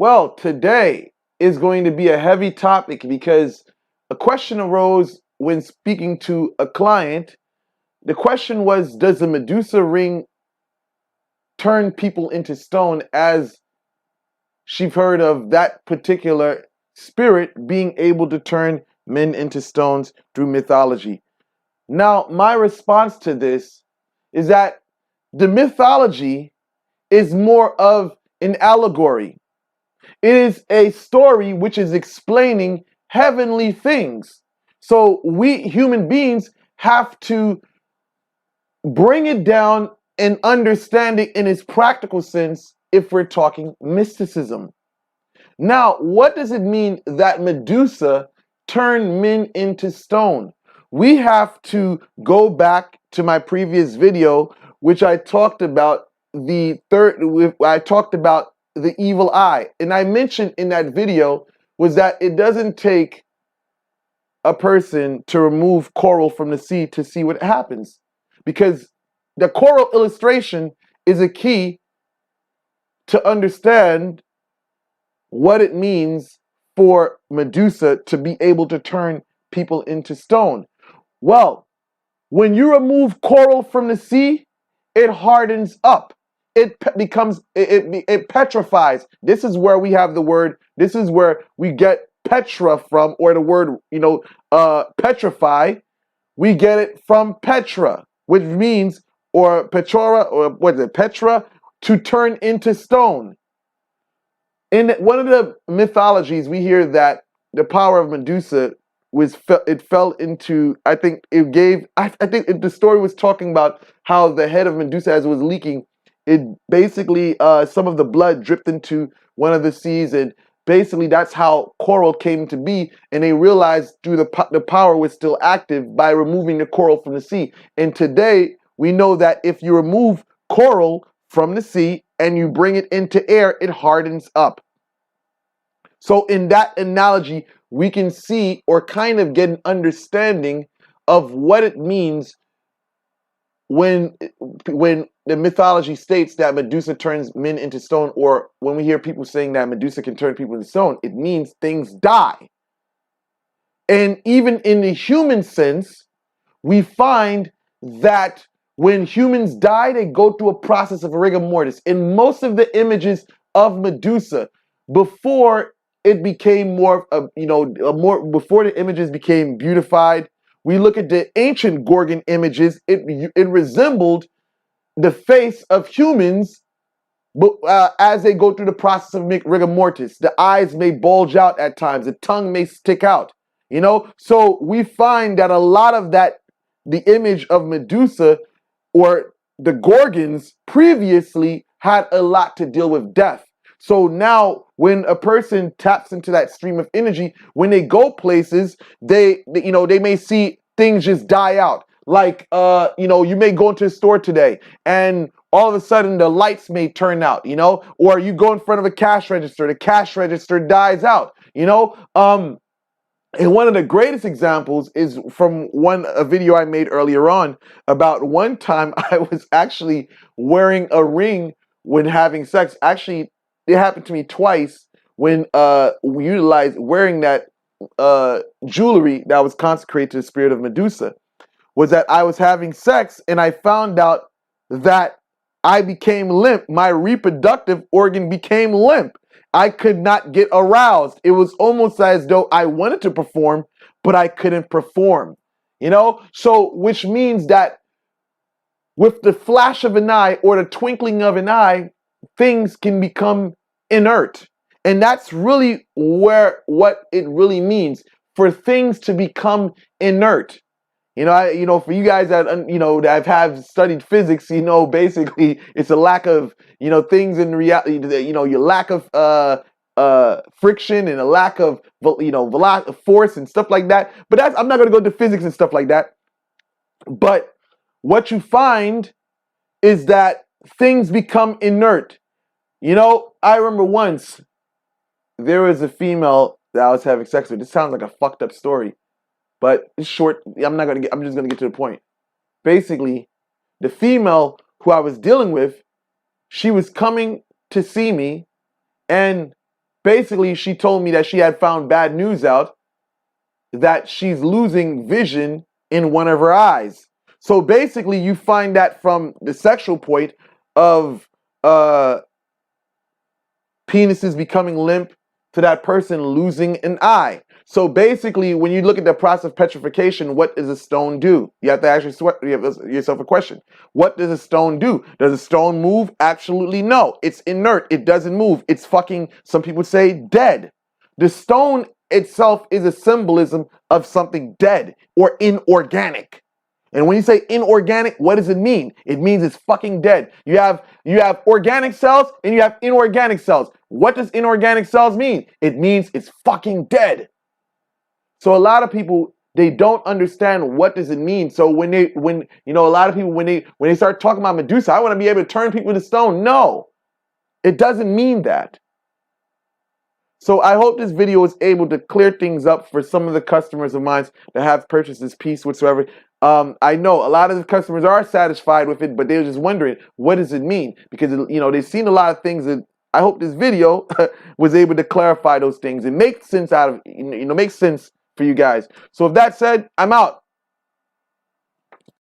Well, today is going to be a heavy topic because a question arose when speaking to a client. The question was, does the Medusa ring turn people into stone, as she've heard of that particular spirit being able to turn men into stones through mythology? Now, my response to this is that the mythology is more of an allegory. It is a story which is explaining heavenly things. So we human beings have to bring it down and understand it in its practical sense if we're talking mysticism. Now, what does it mean that Medusa turned men into stone? We have to go back to my previous video, which I talked about I talked about the evil eye. And I mentioned in that video was that it doesn't take a person to remove coral from the sea to see what happens. Because the coral illustration is a key to understand what it means for Medusa to be able to turn people into stone. Well, when you remove coral from the sea, it hardens up. It petrifies. This is where we have the word, this is where we get Petra from, or the word, petrify. We get it from Petra, which means, or Petra, or what is it, Petra, to turn into stone. In one of the mythologies, we hear that the power of Medusa fell into, I think the story was talking about how the head of Medusa, as it was leaking, it basically, some of the blood dripped into one of the seas, and basically that's how coral came to be, and they realized through the power was still active by removing the coral from the sea. And today, we know that if you remove coral from the sea and you bring it into air, it hardens up. So in that analogy, we can see or kind of get an understanding of what it means when the mythology states that Medusa turns men into stone, or when we hear people saying that Medusa can turn people into stone, it means things die. And even in the human sense, we find that when humans die, they go through a process of rigor mortis. In most of the images of Medusa, before it became more before the images became beautified, we look at the ancient Gorgon images, it resembled the face of humans, but as they go through the process of rigor mortis, the eyes may bulge out at times, the tongue may stick out, So we find that a lot of that, the image of Medusa or the Gorgons previously had a lot to deal with death. So now when a person taps into that stream of energy, when they go places, they may see things just die out. Like, you may go into a store today and all of a sudden the lights may turn out, or you go in front of a cash register, the cash register dies out, And one of the greatest examples is from a video I made earlier on about one time I was actually wearing a ring when having sex. Actually, it happened to me twice when we utilized wearing that jewelry that was consecrated to the spirit of Medusa. Was that I was having sex and I found out that I became limp. My reproductive organ became limp. I could not get aroused. It was almost as though I wanted to perform, but I couldn't perform. So which means that with the flash of an eye or the twinkling of an eye, things can become inert. And that's really what it really means, for things to become inert. For you guys that have studied physics, basically it's a lack of, things in reality, your lack of friction and a lack of, force and stuff like that. But I'm not going to go into physics and stuff like that. But what you find is that things become inert. I remember once there was a female that I was having sex with. This sounds like a fucked up story, but it's short. I'm just gonna get to the point. Basically, the female who I was dealing with, she was coming to see me, and basically she told me that she had found bad news out, that she's losing vision in one of her eyes. So basically you find that from the sexual point of penises becoming limp to that person losing an eye. So basically, when you look at the process of petrification, what does a stone do? You have to ask yourself a question. What does a stone do? Does a stone move? Absolutely no. It's inert. It doesn't move. It's fucking, some people say, dead. The stone itself is a symbolism of something dead or inorganic. And when you say inorganic, what does it mean? It means it's fucking dead. You have organic cells and you have inorganic cells. What does inorganic cells mean? It means it's fucking dead. So a lot of people, they don't understand what does it mean. So when a lot of people, when they start talking about Medusa, I want to be able to turn people to stone. No, it doesn't mean that. So I hope this video is able to clear things up for some of the customers of mine that have purchased this piece whatsoever. I know a lot of the customers are satisfied with it, but they're just wondering, what does it mean? Because, they've seen a lot of things that I hope this video was able to clarify those things. It makes sense makes sense for you guys. So with that said, I'm out.